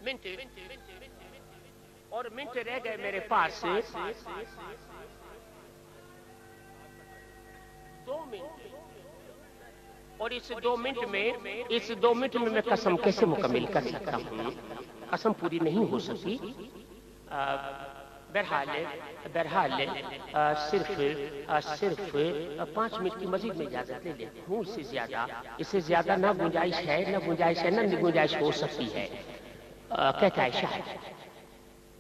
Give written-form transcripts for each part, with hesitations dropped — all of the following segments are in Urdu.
منٹ اور منٹ رہ گئے میرے پاس 2 منٹ، اور اس 2 منٹ میں قسم کیسے مکمل کر سکتا ہوں؟ قسم پوری نہیں ہو سکی۔ بہرحال صرف 5 منٹ کی مزید میں اجازت لے لیتا ہوں، اس سے زیادہ نہ گنجائش ہے نہ گنجائش ہو سکتی ہے۔ کہتا ہے شاعر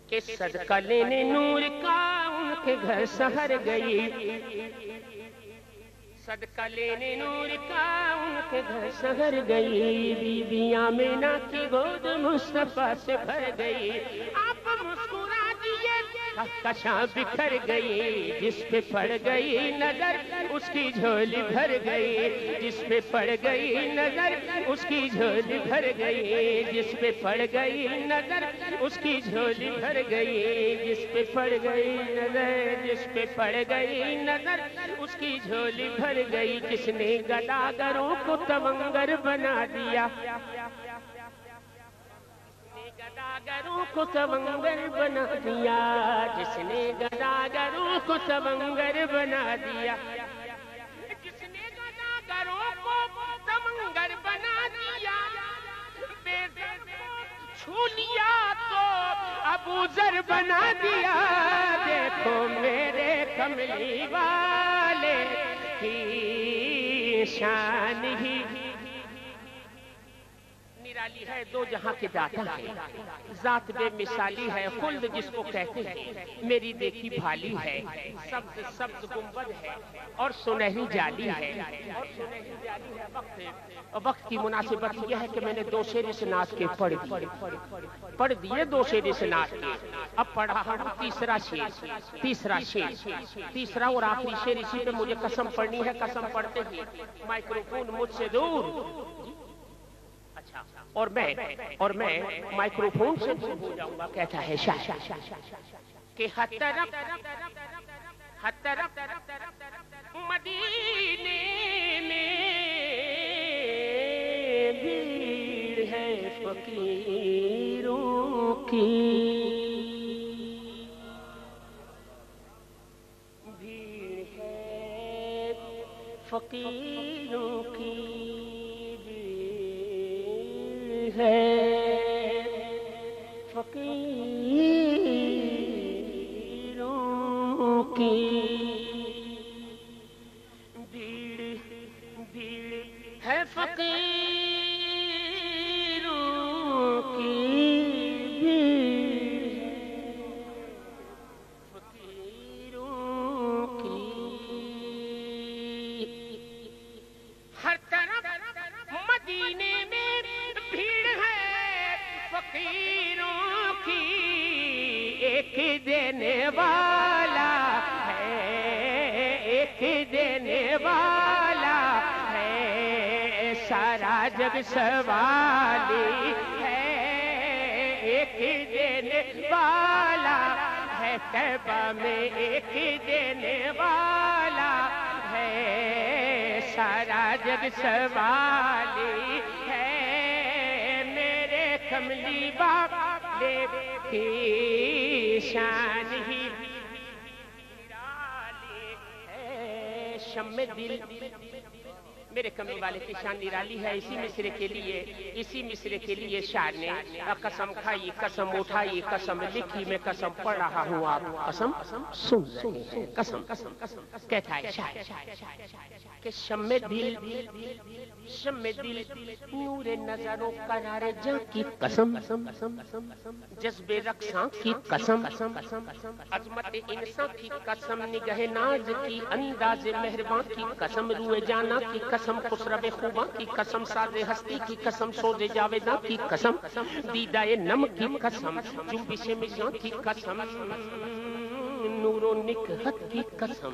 کہ صدقہ لینے نور کا ان کے گھر سحر گئی، صدقہ لینے نور کا ان کے گھر سحر گئی، بی بی آمینہ کی گود مصطفیٰ سے بھر گئی، آپ مسکرا دیے کہکشاں بکھر گئی، جس پہ پڑ گئی نظر اس کی جھولی بھر گئی، جس پہ پڑ گئی نظر اس کی جھولی بھر گئی، جس پہ پڑ گئی نظر اس کی جھولی بھر گئی، جس پہ پڑ گئی نظر، جس پہ پڑ گئی نظر اس کی جھولی بھر گئی، جس نے گداگروں کو تونگر بنا دیا، گداگروں کو تونگر بنا دیا، جس نے گداگروں کو تونگر بنا دیا، جس نے گداگروں کو تونگر بنا دیا، بے در کو چھو لیا تو ابو ذر بنا دیا، دیکھو میرے کملی والے کی شان ہی نرالی ہے، دو جہاں کے داتا ہے، ذات بے مثالی ہے، خلد جس کو کہتے ہیں، میری دیکھی بھالی ہے، سبز گنبد ہے اور سنہری جالی ہے، وقت کی مناسبت یہ ہے کہ میں نے 2 شعر اس نعت کے پڑھ دیے 2 شعر اس نعت کے، اب پڑھا ہوں تیسرا اور آخری شعر، اسی پہ مجھے قسم پڑھنی ہے، قسم پڑھتے ہی مائکروفون مجھ سے دور، اور میں مائکروفون سے دور ہو جاؤں گا۔ کہتا ہے شاعر کہ ہر طرف مدینے میں بھیڑ ہے فقیروں کی، بھیڑ ہے فقیروں کی، ہے فقیروں کی، بھیڑ ہے فقیروں کی، بھیڑ ہے فقیروں کی، ہر طرف مدینے میں بھیڑ ہے فقیروں کی، ایک دینے والا ہے، ایک دینے والا ہے، سارا جگ سوالی ہے، ایک دینے والا ہے، طیبہ میں ایک دینے والا ہے، سارا جگ سوالی ہے، کملی والے کی شان ہی نرالی ہے، شمع دل میرے کملی والے کی شان نرالی ہے۔ اسی مصرے کے لیے شاعر نے قسم کھائی، قسم اٹھائی، قسم لکھی، میں قسم پڑھ رہا ہوں، آپ قسم سن رہے ہیں، قسم کہتا ہے شاعر کہ شمع دل نور نظر و قرار جاں کی قسم، جذب رقصاں کی قسم، عظمت انسان کی قسم، نگہ ناز کی، انداز مہرباں کی قسم، روئے جانا کی قسم، خسرو خوباں کی قسم، ساز ہستی کی قسم، سوز جاویداں کی قسم، دیدہ نم کی قسم، جنبش مژگاں کی قسم، نور و نکہت کی قسم،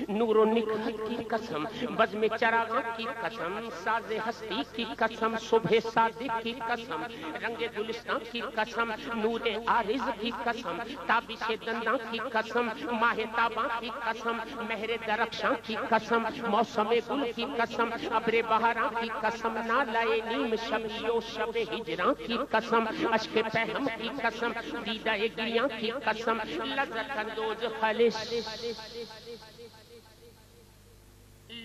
نور و نکہت کی قسم، بزم چراغاں کی قسم، ساز ہستی کی قسم، صبح صادق کی قسم، رنگ گلستان کی قسم، نور عارض کی قسم، تابش دنداں کی قسم، ماہ تاباں کی قسم، مہر درخشاں کی قسم، موسم گل کی قسم، ابر بہاراں کی قسم، نالائے نیم شبیو شب ہجراں کی قسم، اشک پہم کی قسم، دیدہ گریاں کی قسم، لذت اندوز خالص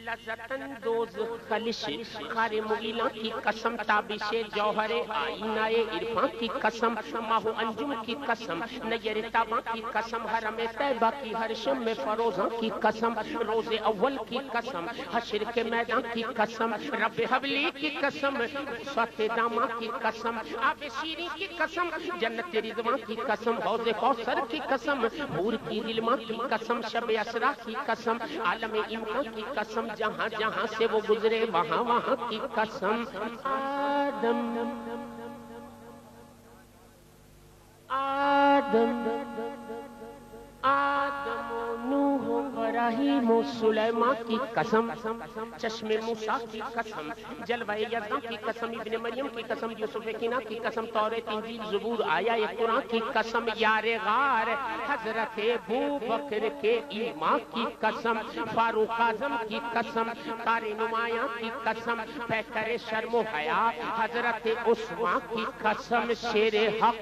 لذت اندوز خالص خار مغیلاں کی قسم، تابش جوہر آئینہ عرفاں کی قسم، ماہ انجم کی قسم، نیر تاباں کی قسم، حرم طیبہ کی ہر شم میں فروزاں کی قسم، روز اول کی قسم، حشر کے میدان کی قسم، رب حبلی کی قسم، سوات داماں کی قسم، آب شیریں کی قسم، جنت رضوان کی قسم، حوض کوثر کی قسم، حور کی غلماں کی قسم، شب اسرا کی قسم، عالم امکان کی قسم، جہاں جہاں سے وہ گزرے وہاں وہاں کی قسم، آدم آدم آدم و نوح و ابراہیم و سلیمان کی قسم، چشم موسیٰ کی قسم، جلوہ یزداں کی قسم، ابن مریم کی قسم، یوسف کنہ کی قسم، توریت انجیل زبور آیا قرآن کی قسم، یار غار حضرت ابوبکر کے ایمان کی قسم، فاروق اعظم کی قسم، کار نمایاں کی قسم، پیکر شرم و حیا حضرت عثمان کی قسم، شیر حق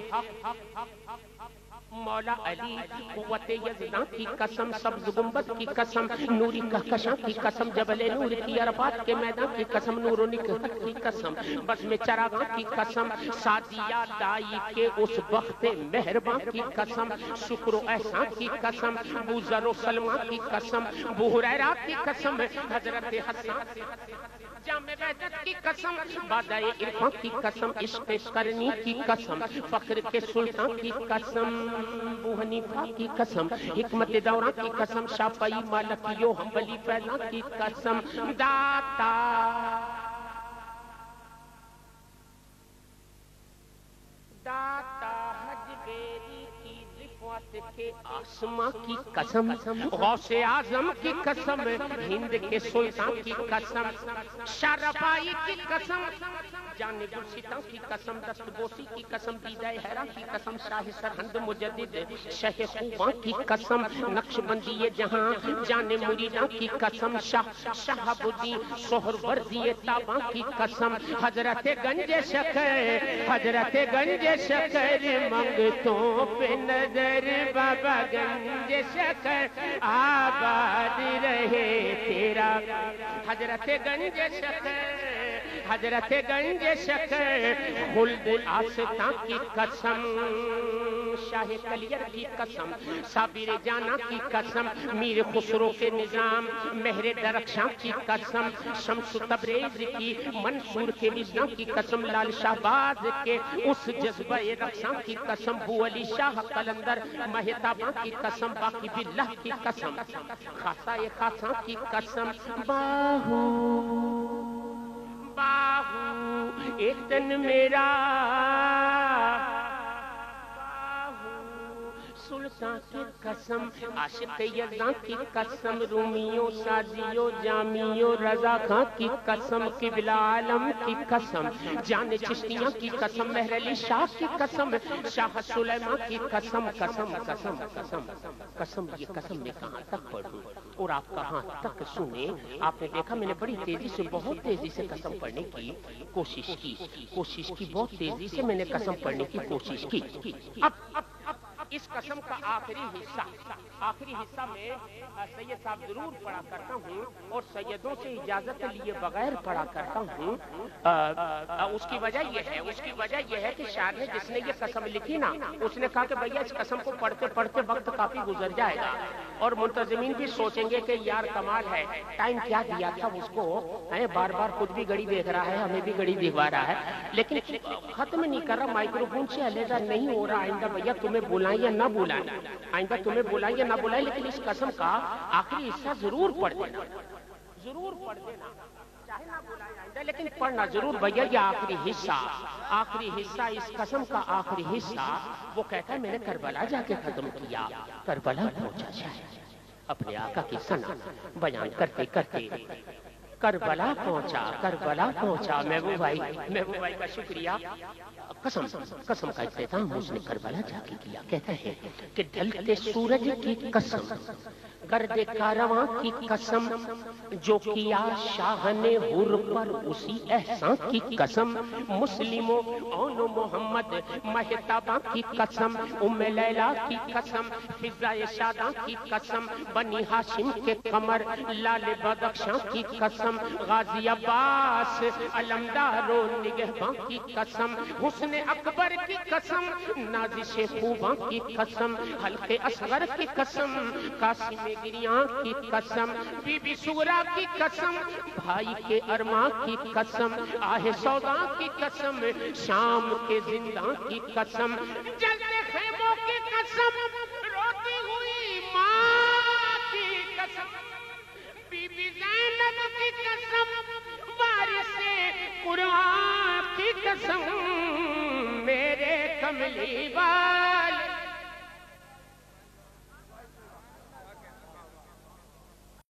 مولا علی قوت یزداں کی قسم، سبز گنبد کی قسم، نوری کہکشاں کی قسم، جبل نور کی عرفات کے میدان کی قسم، نور و نکہت کی قسم، بزم چراغاں کی قسم، سعدیہ دائی کے اس بخت مہرباں کی قسم، شکر و احسان کی قسم، ابو ذر و سلمہ کی قسم، ابو ہریرہ کی قسم، حضرت حسان جامع وحدت کی قسم، بادائے عرفاں کی قسم، عشق کرنی کی قسم، فخر کے سلطان کی قسم، ابو حنیفہ کی قسم، حکمت دوراں کی قسم، شافعی مالکی و حنبلی فیضاں کی قسم، داتا داتا حج بیری کی رفعت کے آسماں کی قسم، غوث اعظم کی قسم، ہند کے سلطان کی قسم، شرفائی کی قسم، جان گلشتاں کی قسم، دست بوسی کی قسم، دیدہ حیرہ کی قسم، شاہ سرہند مجدد شہ خوباں کی قسم، نقش بندی جہاں جان مریداں کی قسم، شہاب الدین سہروردی تاباں کی قسم، حضرت گنج شکر حضرت گنج شکر منگتوں پہ نظر، بابا گنج شکر آباد رہے تیرا، حضرت گنج شکر حضرت گنج شکر خلد آستاں کی قسم، شاہ کلیر کی قسم، صابر جانا کی قسم، میر خسرو کے نظام مہر درخشاں کی قسم، شمس تبریز کی منصور کے وجدان کی قسم، لال شہباز کے اس جذبہ رقصاں کی قسم، بو علی شاہ قلندر مہتاباں کی قسم، باقی باللہ کی قسم، خاصہ خاصاں کی قسم، باہو باہو ایک دن میرا سلطان کی قسم، عاشق یزداں کی قسم، رومیوں سازیوں جامیوں رضا خان کی قسم، قبلہ عالم کی قسم، جان چشتیاں کی قسم، مہر علی شاہ کی قسم، شاہ سلیمان کی قسم، قسم قسم قسم قسم، یہ قسم میں کہاں تک پڑھوں اور آپ کہاں تک سنیں؟ آپ نے دیکھا میں نے بڑی تیزی سے بہت تیزی سے قسم پڑھنے کی کوشش کی بہت تیزی سے میں نے قسم پڑھنے کی کوشش کی۔ اب اس قسم کا آخری حصہ میں سید صاحب ضرور پڑھا کرتا ہوں اور سیدوں سے اجازت لیے بغیر پڑھا کرتا ہوں۔ اس کی وجہ یہ ہے کہ شاعر نے جس نے یہ قسم لکھی نا، اس نے کہا کہ بھیا اس قسم کو پڑھتے پڑھتے وقت کافی گزر جائے گا اور منتظمین بھی سوچیں گے کہ یار کمال ہے، ٹائم کیا دیا تھا اس کو، بار بار خود بھی گھڑی دیکھ رہا ہے، ہمیں بھی گھڑی دکھوا رہا ہے، لیکن ختم نہیں کر رہا، مائکرو فون سے علیحدہ نہیں ہو رہا۔ آئندہ بھیا تمہیں بلائیں یا نہ بلائیں، آئندہ تمہیں بلائیں یا نہ بلائیں، لیکن اس قسم کا آخری حصہ ضرور پڑھ دینا، چاہے نہ بلائیں آئندہ لیکن پڑھنا ضرور بھیا۔ یہ آخری حصہ اس قسم کا آخری حصہ وہ کہتا ہے میں نے کربلا جا کے ختم کیا، کربلا پہنچا جائے اپنے آقا کی ثنا بیان کرتے کرتے کربلا پہنچا محبوب بھائی کا شکریہ. قسم کا اختتام اس نے کربلا جا کے کیا. کہتا ہے کہ ڈھلتے سورج کی قسم، گرد کارواں کی قسم، جو کیا شاہ نے حر پر اسی احسان کی قسم، مسلموں اون محمد مہتاباں کی قسم، ام لیلا کی قسم، فضائے شاداں کی قسم، بنی ہاشم کے قمر لال بدخشاں کی قسم، غازی عباس علمدار و نگہباں کی قسم، حسن اکبر کی قسم، نازش خوباں کی قسم، حلق اصغر کی قسم، قاسم گریاں کی قسم، بی بی سغرا کی قسم، بھائی کے ارماں کی قسم، آہ سودا کی قسم، شام کے زنداں کی قسم، جلد خیموں کی قسم، روتی ہوئی ماں کی قسم، بی بی زینب کی قسم، وارث قرآن کی قسم، میرے کملی والے